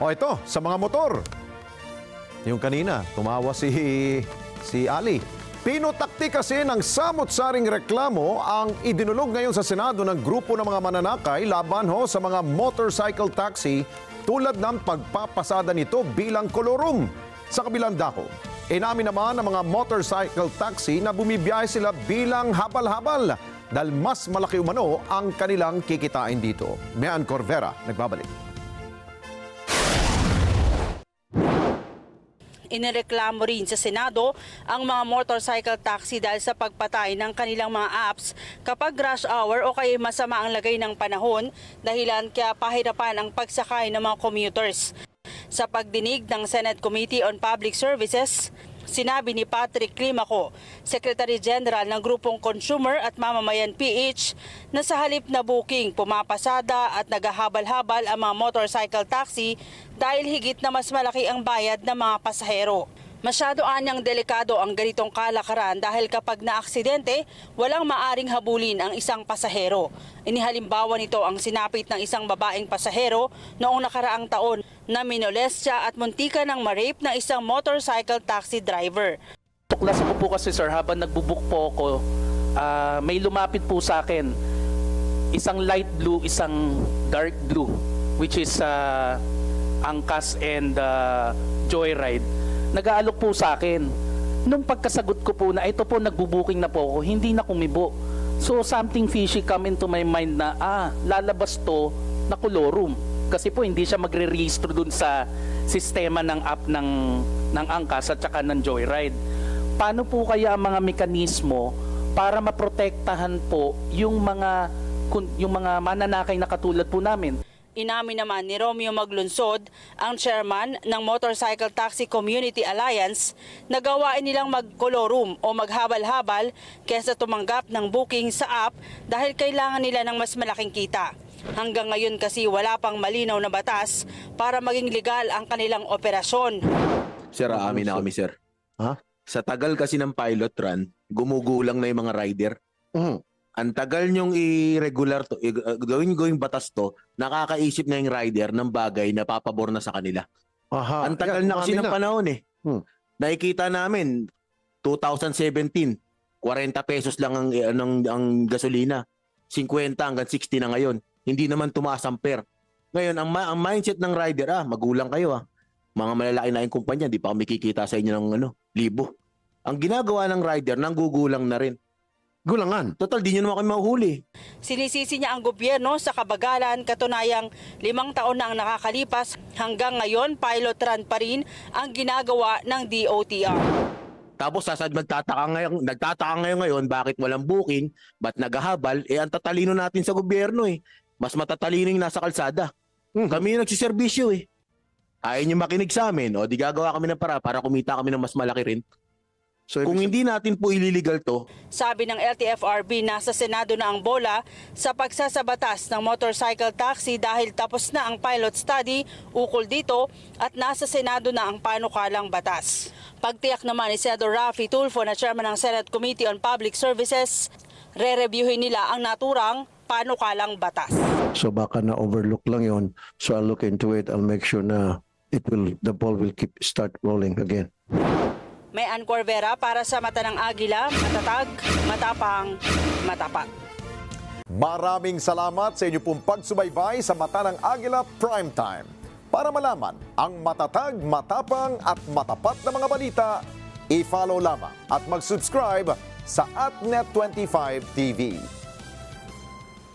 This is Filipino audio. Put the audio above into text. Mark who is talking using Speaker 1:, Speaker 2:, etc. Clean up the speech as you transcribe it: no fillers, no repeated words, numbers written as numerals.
Speaker 1: O ito, sa mga motor. Yung kanina, tumawa si Ali. Pinutakti kasi ng samot-saring reklamo ang idinulog ngayon sa Senado ng grupo ng mga mananakay laban sa mga motorcycle taxi tulad ng pagpapasada nito bilang kolorum. Sa kabilang dako, inamin naman ng mga motorcycle taxi na bumibiyahe sila bilang habal-habal dahil mas malaki umano ang kanilang kikitain dito. Mean Corvera, nagbabalik.
Speaker 2: Inireklamo rin sa Senado ang mga motorcycle taxi dahil sa pagpatay ng kanilang mga apps kapag rush hour o kaya masama ang lagay ng panahon, dahilan kaya pahirapan ang pagsakay ng mga commuters. Sa pagdinig ng Senate Committee on Public Services, sinabi ni Patrick Climaco, Secretary General ng Grupong Consumer at Mamamayan PH, na sa halip na booking, pumapasada at naghahabal-habal ang mga motorcycle taxi dahil higit na mas malaki ang bayad ng mga pasahero. Masyado anyang delikado ang ganitong kalakaran dahil kapag naaksidente, walang maaring habulin ang isang pasahero. Inihalimbawa nito ang sinapit ng isang babaeng pasahero noong nakaraang taon na minolestya at muntika ng ma-rape ng isang motorcycle taxi driver.
Speaker 3: Tuklasan ko po kasi sir, habang nagbubuk po ako, may lumapit po sa akin. Isang light blue, isang dark blue, which is Angkas and Joyride. Nag-aalok po sa akin. Nung pagkasagot ko po na ito po nagbubuking na po ako, hindi na kumibo. So something fishy come into my mind na lalabas to na kolorum. Kasi po hindi siya magre-register dun sa sistema ng app ng Angkas at saka ng Joyride. Paano po kaya ang mga mekanismo para maprotektahan po yung mga mananakay na katulad po namin?
Speaker 2: Inamin naman ni Romeo Maglunsod, ang chairman ng Motorcycle Taxi Community Alliance, na gawain nilang mag-kolorum o maghabal-habal kaysa tumanggap ng booking sa app dahil kailangan nila ng mas malaking kita. Hanggang ngayon kasi wala pang malinaw na batas para maging legal ang kanilang operasyon.
Speaker 4: Sir, amin na kami, sir. Sa tagal kasi ng pilot run, gumugulang na yung mga rider. Ang tagal nyong i-regular to, gawing batas to, nakakaisip na yung rider ng bagay na papabor na sa kanila. Ang tagal na kasi ng panahon eh. Nakikita namin, 2017, 40 pesos lang ang gasolina. 50 hanggang 60 na ngayon. Hindi naman tumaas ang per. Ngayon, ang mindset ng rider, magulang kayo Mga malalaki na yung kumpanya, di pa kami kikita sa inyo ng libo. Ang ginagawa ng rider, nanggugulang na rin. Gulangan. Total, di nyo naman kami mahuhuli.
Speaker 2: Sinisisi niya ang gobyerno sa kabagalan, katunayang 5 taon na ang nakakalipas. Hanggang ngayon, pilot run pa rin ang ginagawa ng DOTR.
Speaker 4: Tapos nagtataka ngayon bakit walang booking, ba't naghahabal, ang tatalino natin sa gobyerno Mas matatalino yung nasa kalsada. Kami yung nagsiservisyo Ayaw nyo makinig sa amin, di gagawa kami ng para kumita kami ng mas malaki rin. So, kung hindi natin po ililigal to.
Speaker 2: Sabi ng LTFRB, nasa Senado na ang bola sa pagsasabatas ng motorcycle taxi dahil tapos na ang pilot study ukol dito at nasa Senado na ang panukalang batas. Pagtiyak naman ni Senador Raffy Tulfo na chairman ng Senate Committee on Public Services, re-reviewin nila ang naturang panukalang batas.
Speaker 5: So baka na-overlook lang yon. So I'll look into it. I'll make sure na the ball will start rolling again.
Speaker 2: Mean Corvera para sa Mata ng Agila, matatag, matapang, matapat.
Speaker 1: Maraming salamat sa inyo pong pagsubaybay sa Mata ng Agila Primetime. Para malaman ang matatag, matapang at matapat na mga balita, i-follow lamang at mag-subscribe sa @Net25 TV.